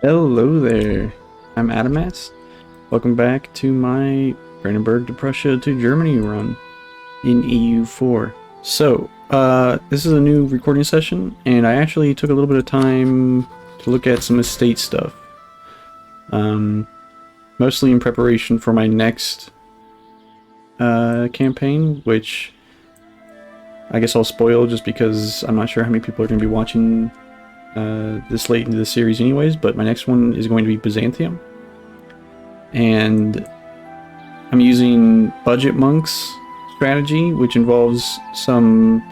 Hello there, I'm Adamas. Welcome back to my Brandenburg to Prussia to Germany run in EU4. So, this is a new recording session, and I actually took a little bit of time to look at some estate stuff. Mostly in preparation for my next campaign, which I guess I'll spoil just because I'm not sure how many people are going to be watching this late into the series anyways, but my next one is going to be Byzantium. And I'm using Budget Monks strategy, which involves some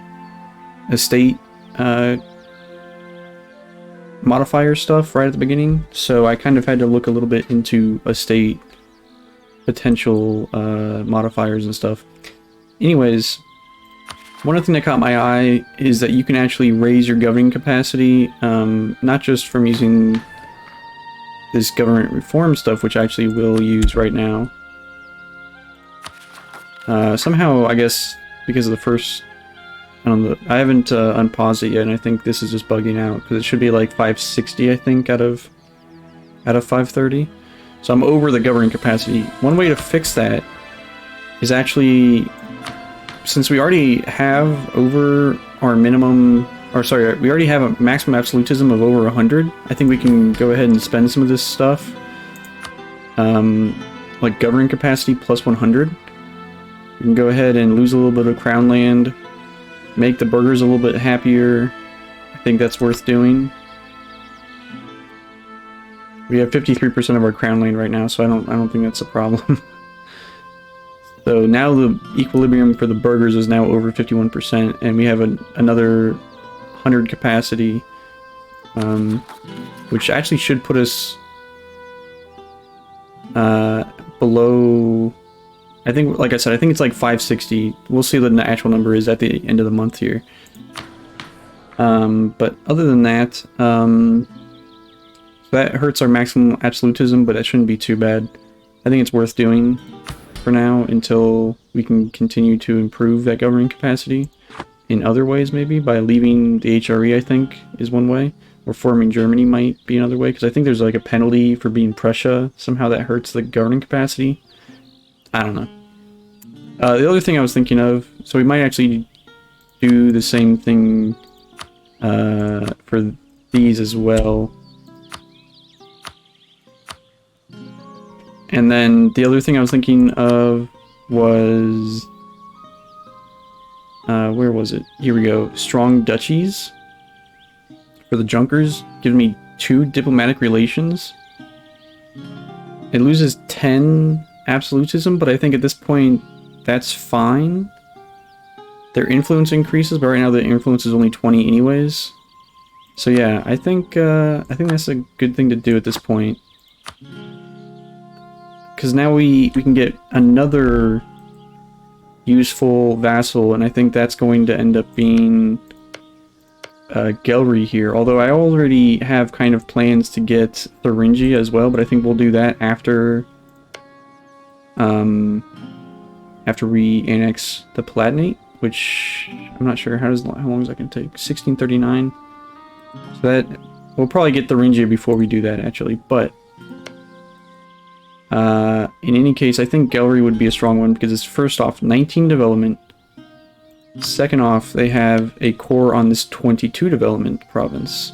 estate modifier stuff right at the beginning. So I kind of had to look a little bit into estate potential modifiers and stuff. Anyways, one other thing that caught my eye is that you can actually raise your governing capacity, not just from using this government reform stuff, which I actually will use right now. Somehow, I guess, because of the first... I haven't unpaused it yet, and I think this is just bugging out, because it should be like 560, I think, out of 530. So I'm over the governing capacity. One way to fix that is actually... Since we already have over our minimum, or sorry, we already have a maximum absolutism of over 100, I think we can go ahead and spend some of this stuff. Like governing capacity plus 100. We can go ahead and lose a little bit of crown land, make the burghers a little bit happier. I think that's worth doing. We have 53% of our crown land right now, so I don't think that's a problem. So now the equilibrium for the burghers is now over 51%, and we have another 100 capacity, which actually should put us below, I think, like I said, I think it's like 560. We'll see what the actual number is at the end of the month here. But other than that, that hurts our maximum absolutism, but that shouldn't be too bad. I think it's worth doing for now until we can continue to improve that governing capacity in other ways, maybe by leaving the HRE, I think, is one way, or forming Germany might be another way, because I think there's like a penalty for being Prussia. Somehow that hurts the governing capacity. I don't know. The other thing I was thinking of, so we might actually do the same thing for these as well. And then the other thing I was thinking of was... where was it? Here we go. Strong duchies. For the Junkers. Give me 2 diplomatic relations. It loses 10 absolutism, but I think at this point that's fine. Their influence increases, but right now the influence is only 20 anyways. So yeah, I think that's a good thing to do at this point. Because now we can get another useful vassal, and I think that's going to end up being Gelry here. Although I already have kind of plans to get Thuringia as well, but I think we'll do that after we annex the Palatinate, which I'm not sure how long is that going to take. 1639. So that we'll probably get Thuringia before we do that actually, but. In any case, I think Gelry would be a strong one because it's first off 19 development. Second off, they have a core on this 22 development province.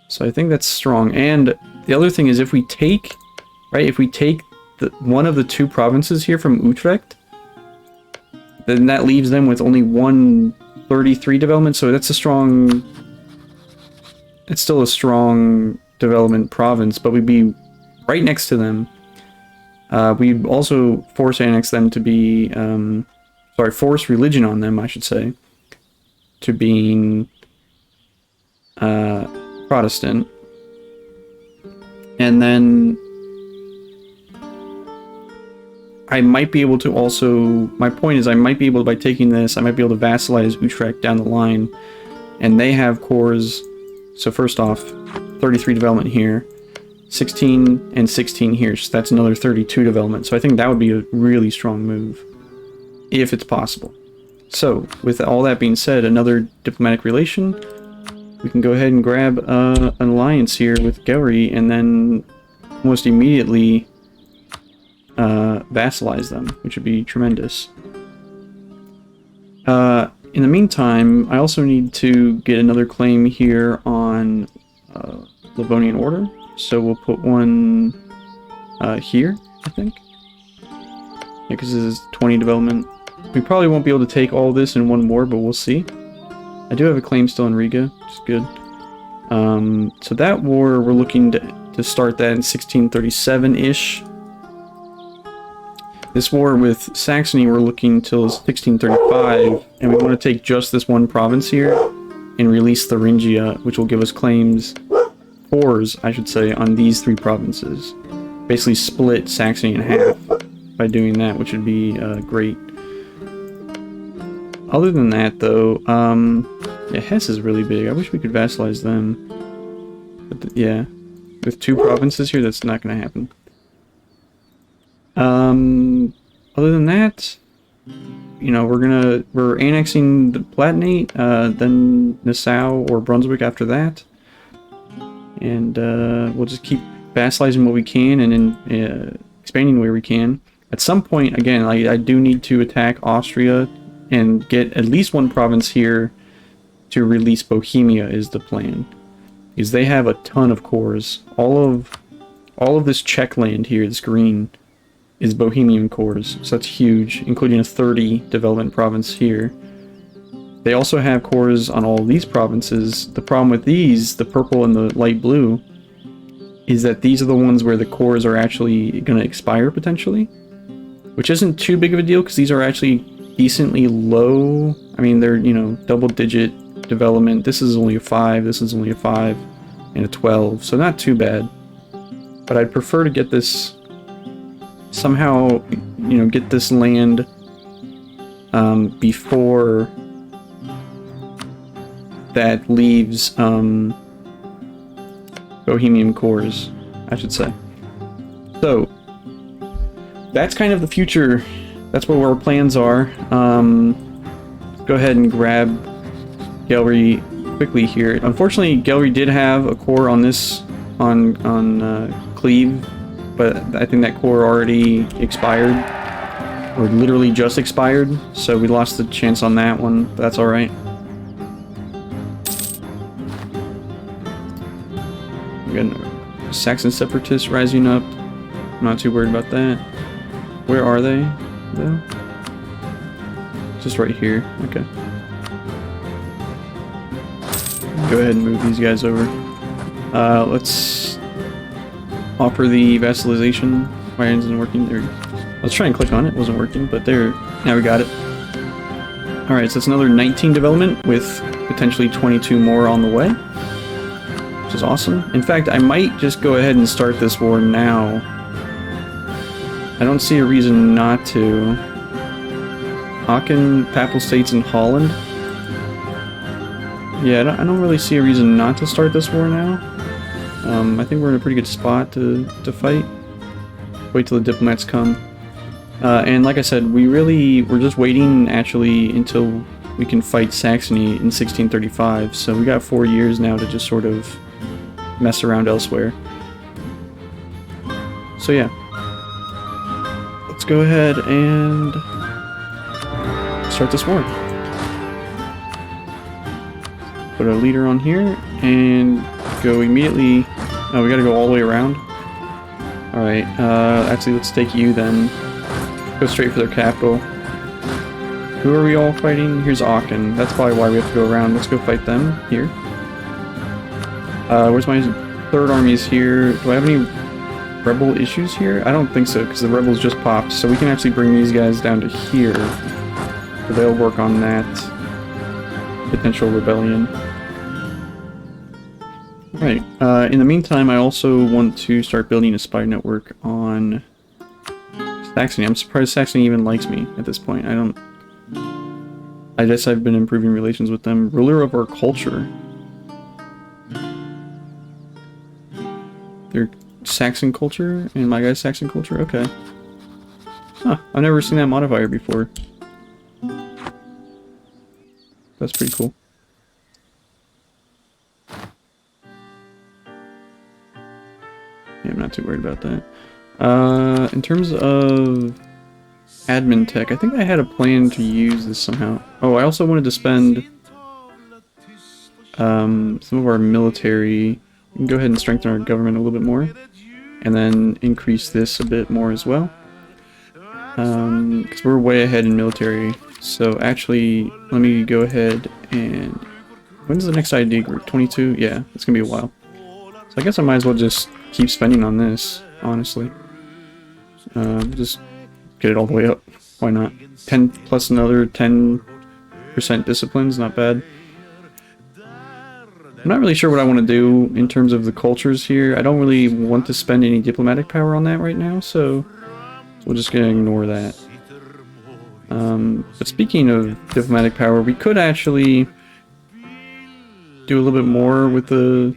So I think that's strong. And the other thing is if we take one of the 2 provinces here from Utrecht, then that leaves them with only 133 development. So that's it's still a strong development province, but we'd be right next to them. We also force annex them to be, force religion on them, I should say, to being Protestant. And then I might be able to also, my point is I might be able to, by taking this, I might be able to vassalize Utrecht down the line, and they have cores. So first off, 33 development here. 16 and 16 here, so that's another 32 development. So I think that would be a really strong move, if it's possible. So, with all that being said, another diplomatic relation. we can go ahead and grab an alliance here with Gelry, and then almost immediately vassalize them, which would be tremendous. In the meantime, I also need to get another claim here on Livonian Order, so we'll put one here, I think. Yeah, because this is 20 development. We probably won't be able to take all this in one war, but we'll see. I do have a claim still in Riga, which is good. So that war, we're looking to start that in 1637-ish. This war with Saxony, we're looking till 1635, and we want to take just this one province here and release Thuringia, which will give us claims, cores, I should say, on these three provinces. Basically split Saxony in half by doing that, which would be great. Other than that, though, yeah, Hesse is really big. I wish we could vassalize them. But yeah, with two provinces here, that's not going to happen. Other than that, you know, we're annexing the Palatinate, then Nassau or Brunswick after that. And we'll just keep vassalizing what we can and then expanding where we can. At some point, again, I do need to attack Austria and get at least one province here to release Bohemia is the plan. Because they have a ton of cores. All of this Czech land here, this green, is Bohemian cores. So that's huge, including a 30 development province here. They also have cores on all these provinces. The problem with these, the purple and the light blue, is that these are the ones where the cores are actually going to expire potentially. Which isn't too big of a deal, because these are actually decently low. I mean, they're, you know, double-digit development. This is only a 5, this is only a 5, and a 12, so not too bad. But I'd prefer to get this somehow, you know, get this land before that leaves Bohemian cores, I should say. So that's kind of the future. That's what our plans are. Go ahead and grab Gelry quickly here. Unfortunately, Gelry did have a core on this, on Cleve, but I think that core already expired, or literally just expired, so we lost the chance on that one, but that's alright. Again, Saxon separatists rising up. I'm not too worried about that. Where are they, though? Just right here. Okay. Go ahead and move these guys over. Let's offer the vassalization. Why isn't it working? There. Let's try and click on it. It wasn't working, but there. Now we got it. Alright, so it's another 19 development with potentially 22 more on the way, which is awesome. In fact, I might just go ahead and start this war now. I don't see a reason not to. Aachen, Papal States, and Holland. Yeah, I don't really see a reason not to start this war now. I think we're in a pretty good spot to fight. Wait till the diplomats come. And like I said, we're just waiting actually until we can fight Saxony in 1635. So we got 4 years now to just sort of mess around elsewhere. So yeah. Let's go ahead and start this war. Put a leader on here and go immediately. Oh, we gotta go all the way around. Alright, actually let's take you then. Go straight for their capital. Who are we all fighting? Here's Aachen. That's probably why we have to go around. Let's go fight them here. Where's my third army is here. Do I have any rebel issues here? I don't think so, because the rebels just popped. So we can actually bring these guys down to here. So they'll work on that potential rebellion. Alright, in the meantime, I also want to start building a spy network on Saxony. I'm surprised Saxony even likes me at this point. I guess I've been improving relations with them. Ruler of our culture. They're Saxon culture, and my guy's Saxon culture? Okay. Huh, I've never seen that modifier before. That's pretty cool. Yeah, I'm not too worried about that. In terms of admin tech, I think I had a plan to use this somehow. Oh, I also wanted to spend some of our military. We can go ahead and strengthen our government a little bit more, and then increase this a bit more as well. Because we're way ahead in military. So actually, let me go ahead and... When's the next ID group? 22? Yeah, it's gonna be a while. So I guess I might as well just keep spending on this, honestly. Just get it all the way up. Why not? 10 plus another 10% discipline's not bad. I'm not really sure what I want to do in terms of the cultures here. I don't really want to spend any diplomatic power on that right now, so we're just gonna ignore that. But speaking of diplomatic power, we could actually do a little bit more with the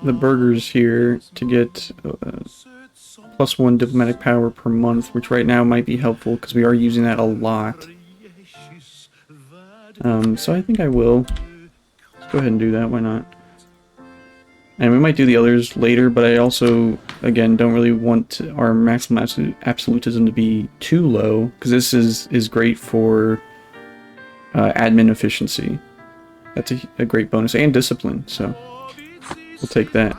burgers here to get +1 diplomatic power per month, which right now might be helpful because we are using that a lot. So I think I will. Let's go ahead and do that, why not? And we might do the others later, but I also, again, don't really want our maximum absolutism to be too low, because this is great for admin efficiency. That's a great bonus, and discipline, so we'll take that.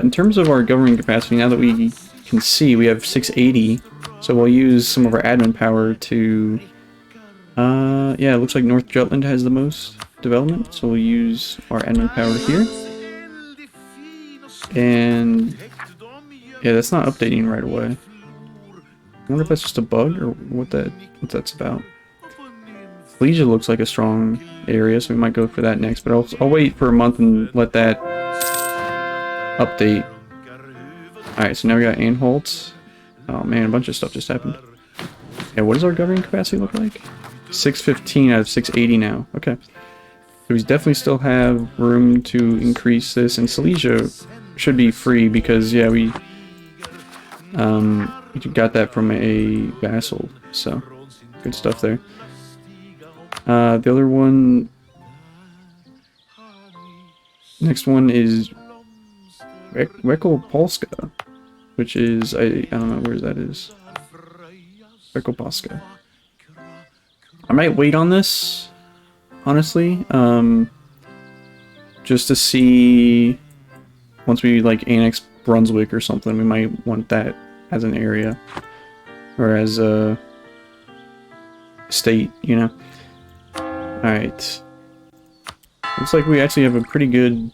In terms of our governing capacity, now that we can see, we have 680, so we'll use some of our admin power to... yeah, it looks like North Jutland has the most development, so we'll use our admin power here. And yeah, that's not updating right away. I wonder if that's just a bug or what that's about. Flesia looks like a strong area, so we might go for that next. But I'll wait for a month and let that update. All right, so now we got Anhalt. Oh man, a bunch of stuff just happened. Yeah, what does our governing capacity look like? 615 out of 680 now. Okay, so we definitely still have room to increase this, and Silesia should be free because yeah, we got that from a vassal, so good stuff there. The other one, next one is Rekopolska, which is I don't know where that is. Rekopolska. I might wait on this, honestly, just to see. Once we like annex Brunswick or something, we might want that as an area or as a state, you know. All right. Looks like we actually have a pretty good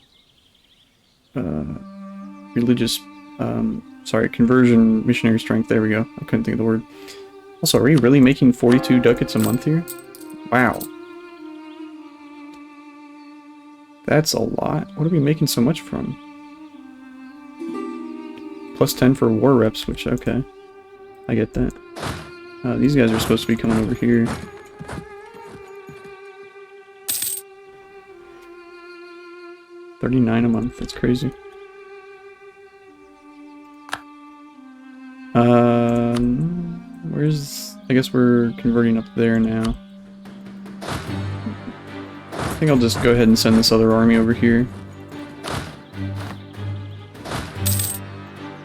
religious, conversion missionary strength. There we go. I couldn't think of the word. Also, are we really making 42 ducats a month here? Wow. That's a lot. What are we making so much from? +10 for war reps, which, okay. I get that. These guys are supposed to be coming over here. $39 a month, that's crazy. I guess we're converting up there now. I think I'll just go ahead and send this other army over here.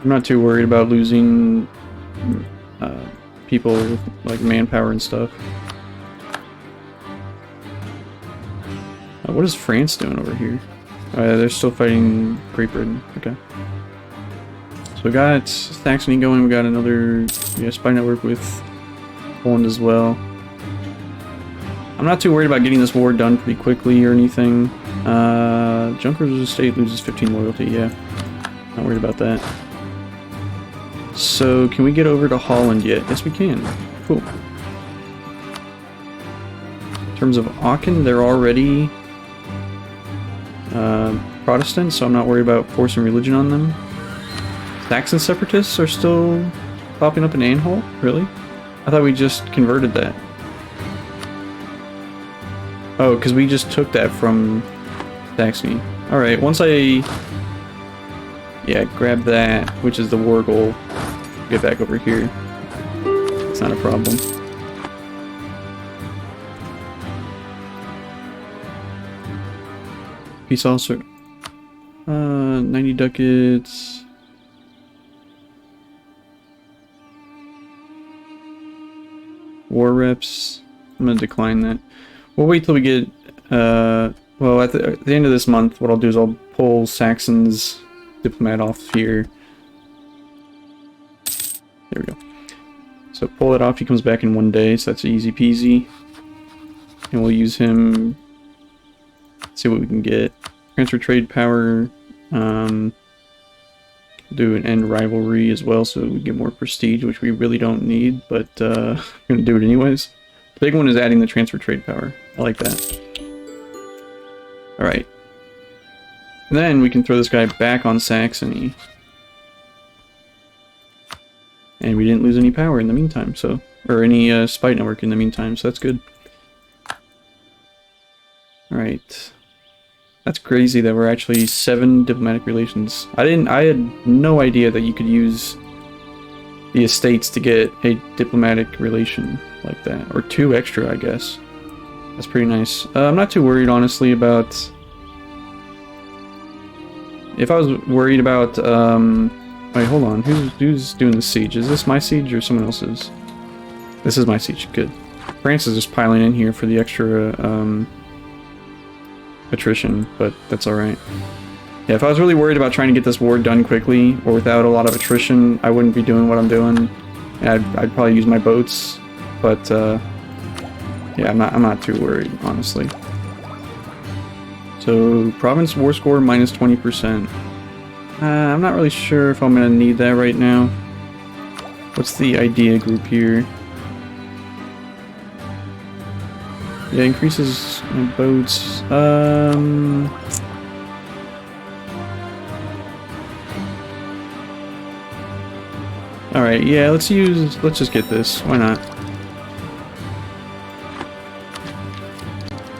I'm not too worried about losing people with like manpower and stuff. What is France doing over here? They're still fighting Great Britain. Okay. So we got Saxony going. We got another spy network with Poland as well. I'm not too worried about getting this war done pretty quickly or anything. Junkers' estate loses 15 loyalty. Yeah, not worried about that. So, can we get over to Holland yet? Yes, we can. Cool. In terms of Aachen, they're already Protestant, so I'm not worried about forcing religion on them. Saxon separatists are still popping up in Anhalt? Really? I thought we just converted that. Oh, because we just took that from Saxony. Alright, once I... yeah, grab that, which is the war goal. Get back over here. It's not a problem. Peace also. 90 ducats. War reps. I'm gonna decline that. We'll wait till we get, well, at the end of this month, what I'll do is I'll pull Saxon's diplomat off here. There we go. So pull it off, he comes back in 1 day, so that's easy peasy. And we'll use him, see what we can get. Transfer trade power, do an end rivalry as well so we get more prestige, which we really don't need, but I'm gonna do it anyways. The big one is adding the transfer trade power. I like that. Alright. Then we can throw this guy back on Saxony. And we didn't lose any power in the meantime, so... Or any spite network in the meantime, so that's good. Alright. That's crazy that we're actually 7 diplomatic relations. I had no idea that you could use the estates to get a diplomatic relation like that. Or 2 extra, I guess. That's pretty nice. I'm not too worried, honestly, about... If I was worried about, wait, hold on. Who's doing the siege? Is this my siege or someone else's? This is my siege. Good. France is just piling in here for the extra, attrition, but that's alright. Yeah, if I was really worried about trying to get this war done quickly, or without a lot of attrition, I wouldn't be doing what I'm doing. And I'd probably use my boats, but, yeah, I'm not too worried, honestly. So, province war score minus 20%. I'm not really sure if I'm gonna need that right now. What's the idea group here? Yeah, increases my boats. Alright, yeah, let's just get this. Why not?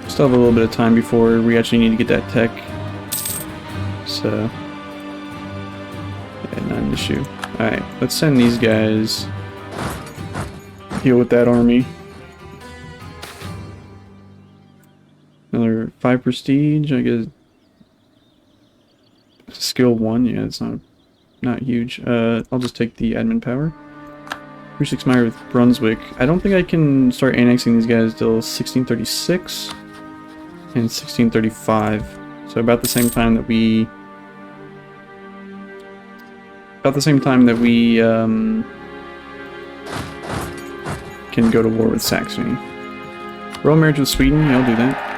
Still have a little bit of time before we actually need to get that tech. So, yeah, not an issue. Alright, let's send these guys. Deal with that army. Another 5 prestige, I guess. Skill 1, yeah, it's not huge. I'll just take the admin power. Prussia expire with Brunswick. I don't think I can start annexing these guys till 1636 and 1635. So about the same time that we can go to war with Saxony. Royal marriage with Sweden, yeah, I'll do that.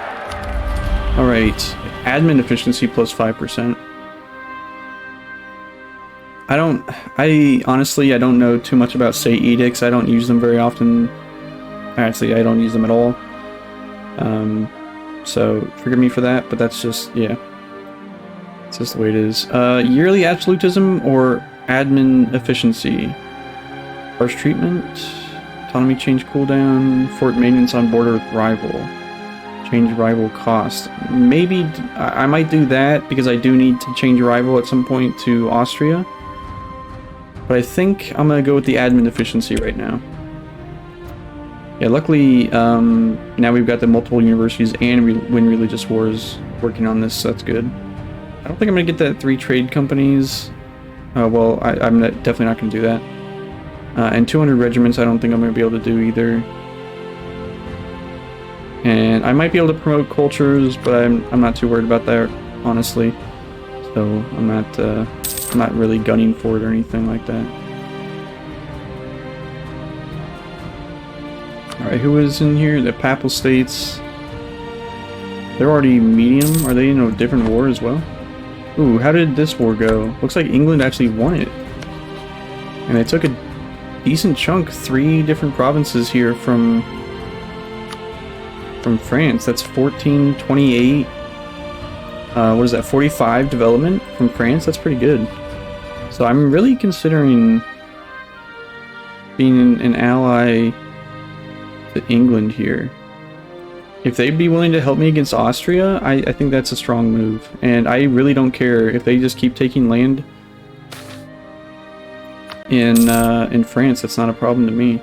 Alright, admin efficiency plus 5%. I honestly don't know too much about state edicts. I don't use them very often. Actually, I don't use them at all. So forgive me for that, but that's just, yeah. It's just the way it is. Yearly absolutism or admin efficiency? Harsh treatment, autonomy change cooldown, fort maintenance on border with rival. Change rival cost. Maybe I might do that because I do need to change rival at some point to Austria. But I think I'm gonna go with the admin efficiency right now. Yeah, luckily now we've got the multiple universities and win religious wars working on this, so that's good. I don't think I'm gonna get that 3 trade companies. Well, I'm definitely not gonna do that. And 200 regiments I don't think I'm gonna be able to do either. And I might be able to promote cultures, but I'm not too worried about that, honestly. So I'm not really gunning for it or anything like that. Alright, who is in here? The Papal States. They're already medium. Are they in a different war as well? Ooh, how did this war go? Looks like England actually won it. And they took a decent chunk, 3 different provinces here from France. That's 14, 28. What is that? 45 development from France. That's pretty good. So I'm really considering being an ally to England here. If they'd be willing to help me against Austria, I think that's a strong move. And I really don't care if they just keep taking land in France. That's not a problem to me.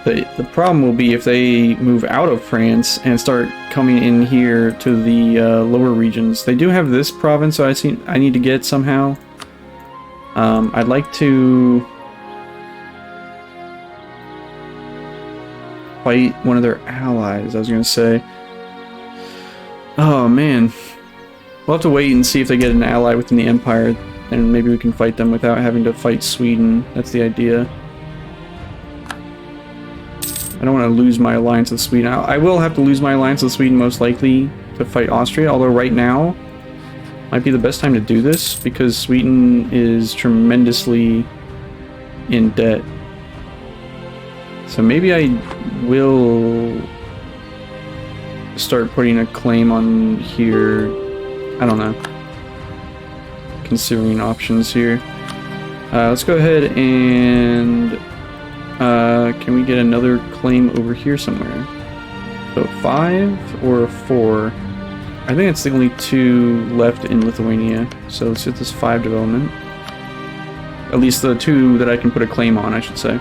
The problem will be if they move out of France and start coming in here to the lower regions. They do have this province, so I need to get somehow. I'd like to fight one of their allies, I was gonna say. Oh man. We'll have to wait and see if they get an ally within the Empire, and maybe we can fight them without having to fight Sweden. That's the idea. I don't want to lose my alliance with Sweden. I will have to lose my alliance with Sweden most likely to fight Austria, although right now might be the best time to do this because Sweden is tremendously in debt. So maybe I will start putting a claim on here. I don't know. Considering options here. Let's go ahead and can we get another claim over here somewhere? So 5 or 4? I think it's the only 2 left in Lithuania. So let's hit this 5 development. At least the 2 that I can put a claim on, I should say.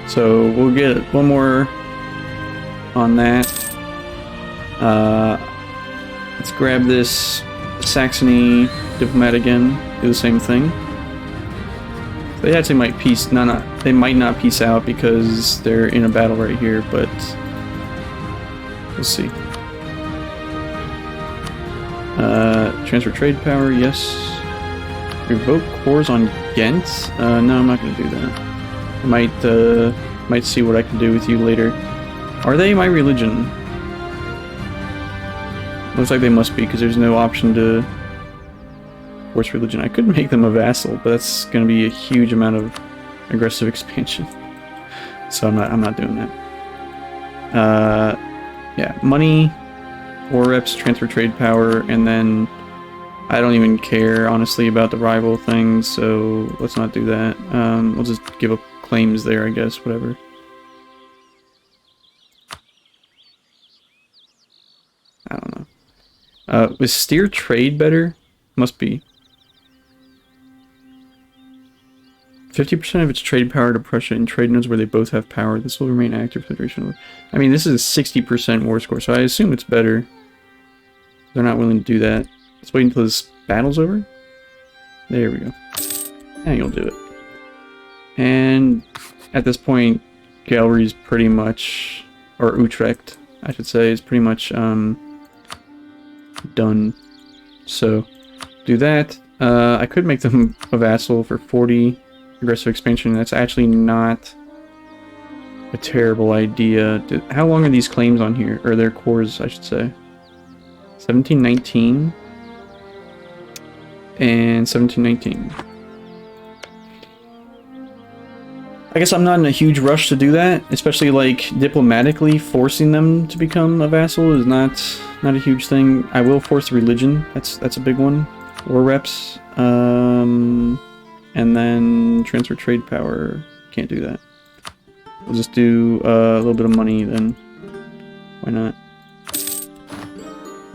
So we'll get one more on that. Let's grab this Saxony diplomat again. Do the same thing. They actually might peace. No, they might not peace out because they're in a battle right here. But we'll see. Transfer trade power, yes. Revoke cores on Ghent. No, I'm not going to do that. I might see what I can do with you later. Are they my religion? Looks like they must be, because there's no option to force religion. I could make them a vassal, but that's going to be a huge amount of aggressive expansion. So I'm not doing that. Yeah, money, war reps, transfer trade power, and then I don't even care, honestly, about the rival thing, so let's not do that. We'll just give up claims there, I guess, whatever. I don't know. Was steer trade better? Must be. 50% of its trade power to Prussia in trade nodes where they both have power. This will remain active for the duration. I mean, this is a 60% war score, so I assume it's better. They're not willing to do that. Let's wait until this battle's over. There we go. And you'll do it. And at this point, Gallery's pretty much, or Utrecht, I should say, is pretty much done. So, do that. I could make them a vassal for 40 aggressive expansion. That's actually not a terrible idea. How long are these claims on here? Or their cores, I should say. 1719 and 1719. I guess I'm not in a huge rush to do that, especially like diplomatically forcing them to become a vassal is not a huge thing. I will force religion. That's a big one. War reps, and then transfer trade power. Can't do that. We'll just do a little bit of money then. Why not?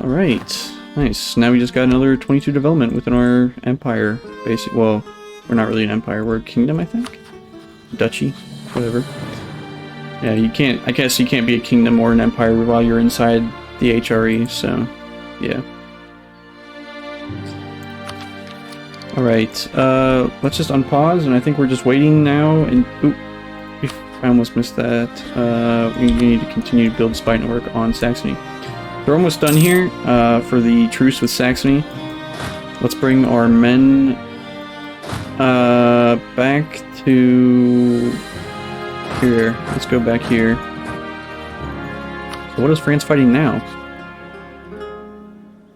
All right, nice. Now we just got another 22 development within our empire. Basically, well, we're not really an empire. We're a kingdom, I think. Duchy, whatever. Yeah, you can't. I guess you can't be a kingdom or an empire while you're inside the HRE. So, yeah. All right. Let's just unpause, and I think we're just waiting now. And oop, I almost missed that. We need to continue to build spy network on Saxony. We're almost done here for the truce with Saxony. Let's bring our men back to here. Let's go back here. So what is France fighting now?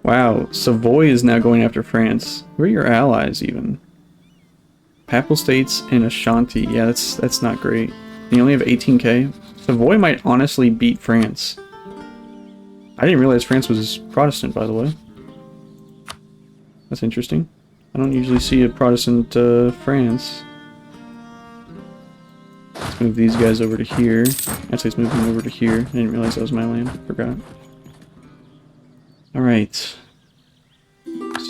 Wow, Savoy is now going after France. Who are your allies even? Papal States and Ashanti. Yeah, that's not great. You only have 18k. Savoy might honestly beat France. I didn't realize France was Protestant, by the way. That's interesting. I don't usually see a Protestant France. Let's move these guys over to here. Actually, let's move them over to here. I didn't realize that was my land. Forgot. Alright.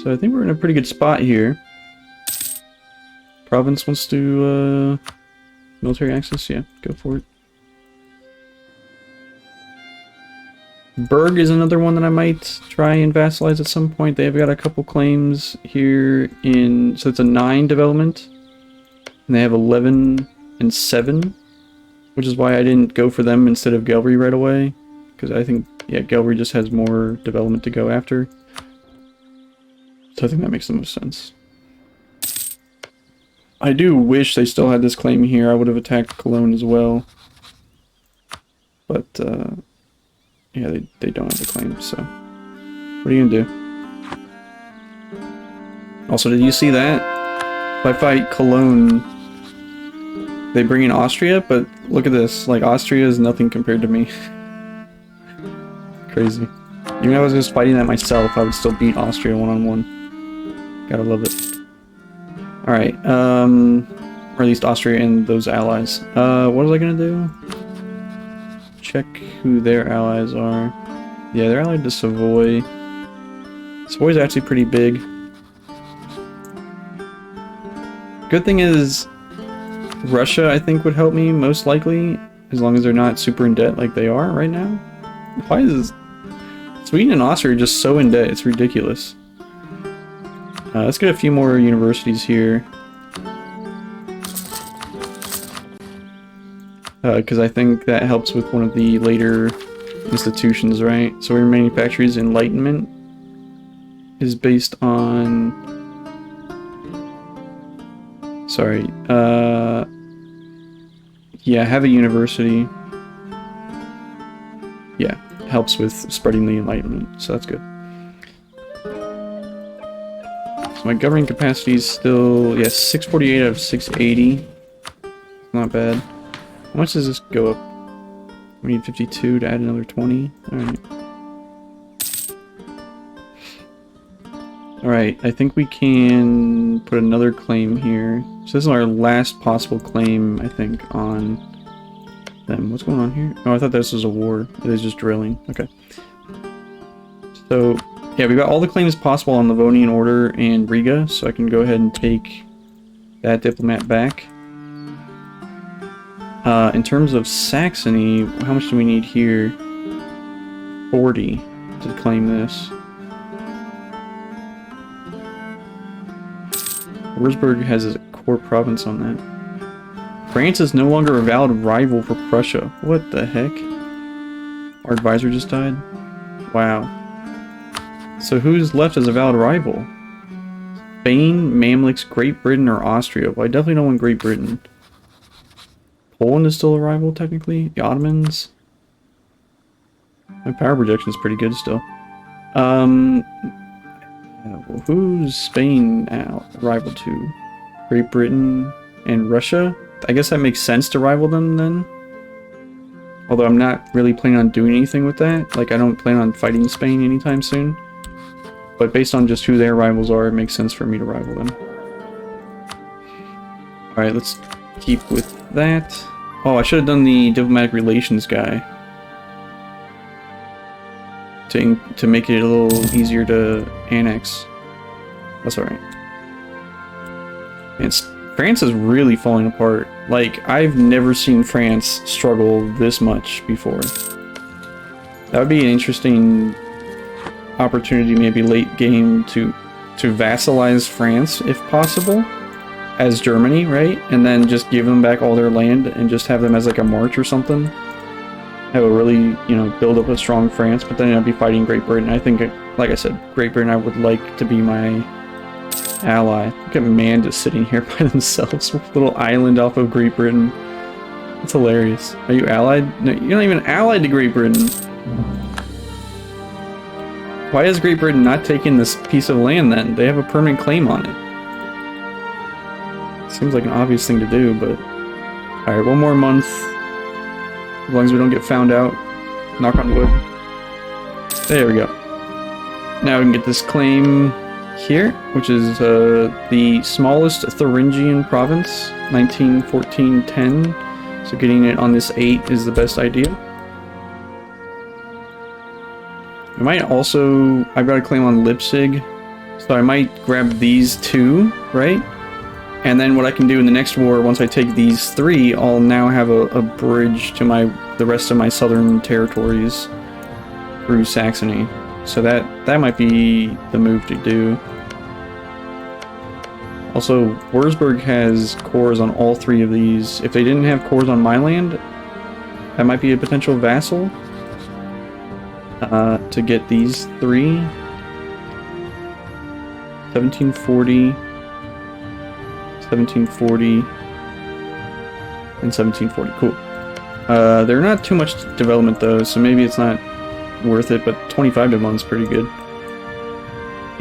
So I think we're in a pretty good spot here. Province wants to military access? Yeah, go for it. Berg is another one that I might try and vassalize at some point. They've got a couple claims here in... So it's a 9 development. And they have 11 and 7. Which is why I didn't go for them instead of Gelry right away. Because I think, yeah, Gelry just has more development to go after. So I think that makes the most sense. I do wish they still had this claim here. I would have attacked Cologne as well. But, yeah, they don't have the claim, so... What are you gonna do? Also, did you see that? If I fight Cologne, they bring in Austria, but look at this. Like, Austria is nothing compared to me. Crazy. Even if I was just fighting that myself, I would still beat Austria one-on-one. Gotta love it. Alright, or at least Austria and those allies. What was I gonna do? Check who their allies are. Yeah, they're allied to Savoy. Savoy's actually pretty big. Good thing is, Russia, I think, would help me most likely, as long as they're not super in debt like they are right now. Why is this? Sweden and Austria are just so in debt, it's ridiculous. Let's get a few more universities here. Because I think that helps with one of the later institutions, right? So our manufacturers Enlightenment is based on... Sorry, yeah, have a university. Yeah, helps with spreading the Enlightenment, so that's good. So my governing capacity is still, yeah, 648 out of 680. Not bad. How much does this go up? We need 52 to add another 20. Alright. Alright, I think we can put another claim here. So this is our last possible claim, I think, on them. What's going on here? Oh, I thought this was a war. It is just drilling. Okay. So, yeah, we've got all the claims possible on Livonian Order and Riga, so I can go ahead and take that diplomat back. In terms of Saxony, how much do we need here? 40 to claim this. Würzburg has a core province on that. France is no longer a valid rival for Prussia. What the heck? Our advisor just died? Wow. So who's left as a valid rival? Spain, Mamluks, Great Britain, or Austria? Well, I definitely don't want Great Britain. Poland is still a rival, technically. The Ottomans. My power projection is pretty good still. Well, who's Spain now rival to? Great Britain and Russia? I guess that makes sense to rival them then. Although I'm not really planning on doing anything with that. Like, I don't plan on fighting Spain anytime soon. But based on just who their rivals are, it makes sense for me to rival them. Alright, let's keep with that. Oh, I should have done the diplomatic relations guy. To make it a little easier to annex. That's alright. And France is really falling apart. Like, I've never seen France struggle this much before. That would be an interesting opportunity, maybe late game, to vassalize France, if possible, as Germany, right? And then just give them back all their land and just have them as like a march or something. Have a really, you know, build up a strong France, but then I'd be fighting Great Britain. I think, like I said, Great Britain I would like to be my ally. Look at Man just sitting here by themselves with a little island off of Great Britain. That's hilarious. Are you allied? No, you're not even allied to Great Britain. Why is Great Britain not taking this piece of land then? They have a permanent claim on it. Seems like an obvious thing to do, but... Alright, one more month. As long as we don't get found out. Knock on wood. There we go. Now we can get this claim here, which is the smallest Thuringian province, 1914-10. So getting it on this 8 is the best idea. I might also... I've got a claim on Leipzig, so I might grab these two, right? And then what I can do in the next war, once I take these 3, I'll now have a bridge to the rest of my southern territories through Saxony. So that might be the move to do. Also, Würzburg has cores on all 3 of these. If they didn't have cores on my land, that might be a potential vassal to get these 3. 1740, 1740, and 1740. Cool. They're not too much development though, so maybe it's not worth it, but 25 to 1 is pretty good.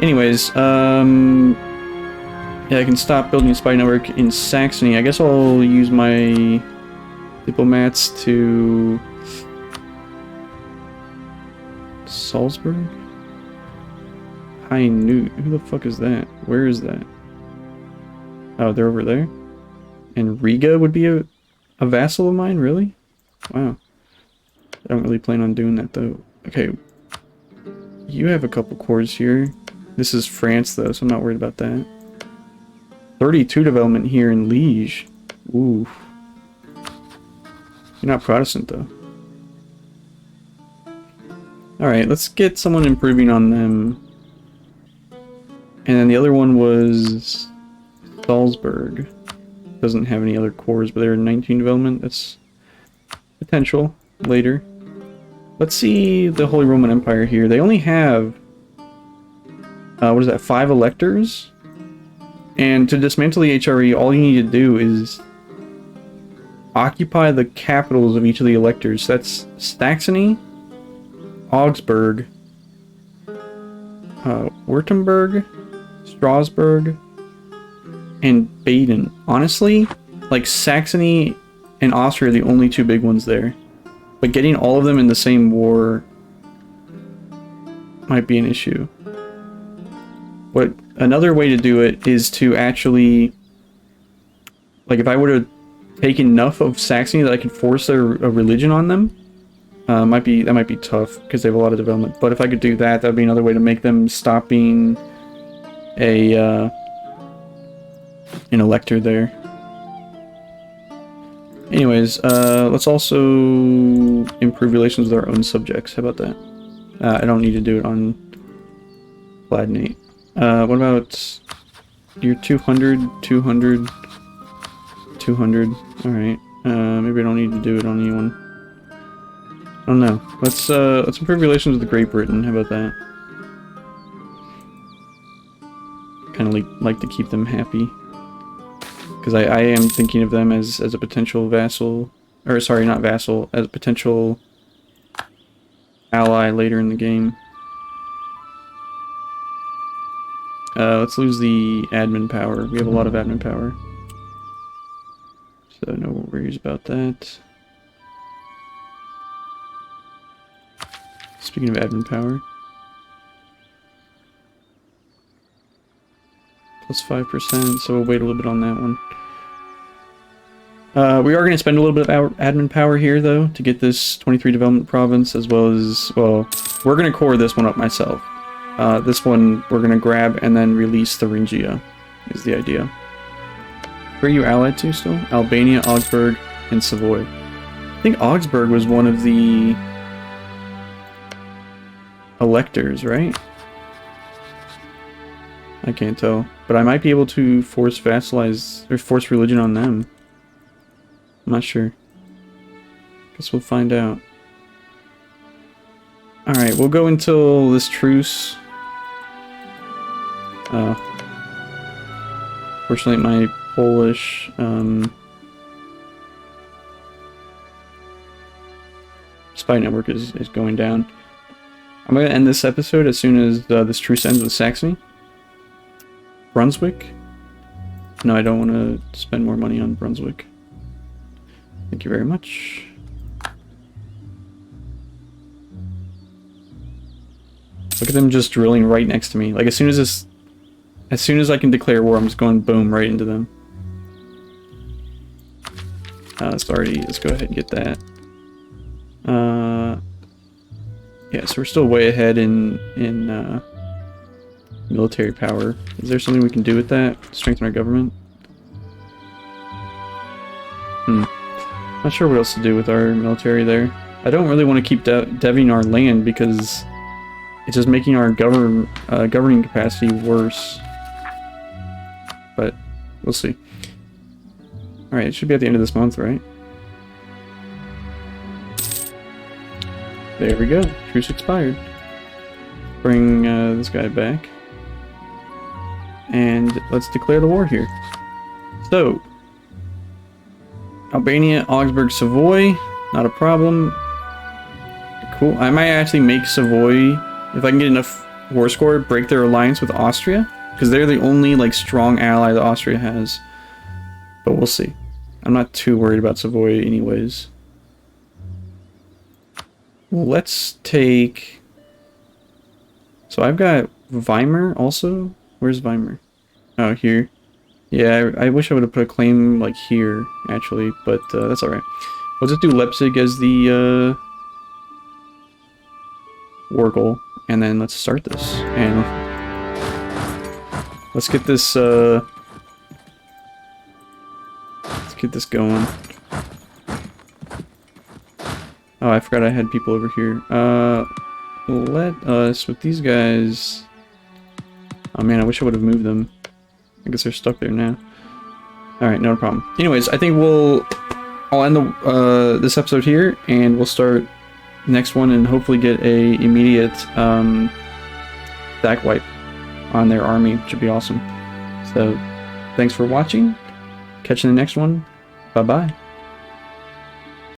Anyways, yeah, I can stop building a spy network in Saxony. I guess I'll use my diplomats to Salzburg? High Newt. Who the fuck is that? Where is that? Oh, they're over there? And Riga would be a vassal of mine? Really? Wow. I don't really plan on doing that though. Okay. You have a couple cores here. This is France though, so I'm not worried about that. 32 development here in Liege. Ooh. You're not Protestant though. Alright, let's get someone improving on them. And then the other one was Salzburg. Doesn't have any other cores, but they're in 19 development. That's potential later. Let's see the Holy Roman Empire here. They only have what is that, 5 electors? And to dismantle the HRE, all you need to do is occupy the capitals of each of the electors. That's Saxony, Augsburg, Württemberg, Strasbourg, and Baden. Honestly, like Saxony and Austria are the only 2 big ones there. But getting all of them in the same war might be an issue. What another way to do it is to actually, like, if I would have taken enough of Saxony that I could force a religion on them, that might be tough because they have a lot of development. But if I could do that, that'd be another way to make them stop being an elector there. Anyways, let's also improve relations with our own subjects. How about that? I don't need to do it on Palatinate. What about your 200, 200, 200? Alright. Maybe I don't need to do it on anyone. I don't know. Let's improve relations with Great Britain. How about that? Kind of like to keep them happy. Because I am thinking of them as a potential vassal. Or, sorry, not vassal. As a potential ally later in the game. Let's lose the admin power. We have a lot of admin power. So no worries about that. Speaking of admin power. Plus 5%, so we'll wait a little bit on that one. We are going to spend a little bit of our admin power here, though, to get this 23 development province, as well as, well, we're going to core this one up myself. This one we're going to grab and then release Thuringia, is the idea. Where are you allied to still? Albania, Augsburg, and Savoy. I think Augsburg was one of the electors, right? I can't tell. But I might be able to force vassalize, or force religion on them. I'm not sure. Guess we'll find out. Alright, we'll go until this truce. Fortunately, my Polish spy network is going down. I'm going to end this episode as soon as this truce ends with Saxony. Brunswick? No, I don't want to spend more money on Brunswick. Thank you very much. Look at them just drilling right next to me. Like, as soon as I can declare war, I'm just going boom right into them. Let's go ahead and get that. Yeah, so we're still way ahead in military power. Is there something we can do with that? Strengthen our government? Not sure what else to do with our military there. I don't really want to keep deving our land because it's just making our governing capacity worse. But we'll see. Alright, it should be at the end of this month, right? There we go. Truce expired. Bring this guy back. And let's declare the war here. So, Albania, Augsburg, Savoy. Not a problem. Cool. I might actually make Savoy, if I can get enough war score, break their alliance with Austria. Because they're the only, like, strong ally that Austria has. But we'll see. I'm not too worried about Savoy anyways. Well, let's take... So I've got Weimar also. Where's Weimar? Oh, here. Yeah, I wish I would have put a claim, like, here, actually. But that's alright. We'll just do Leipzig as the war goal. And then let's start this. And let's get this... let's get this going. Oh, I forgot I had people over here. Let us, with these guys... Oh man, I wish I would have moved them. I guess they're stuck there now. Alright, no problem. Anyways, I think I'll end the, this episode here, and we'll start the next one and hopefully get a immediate, sack wipe on their army, which would be awesome. So, thanks for watching. Catch you in the next one. Bye-bye.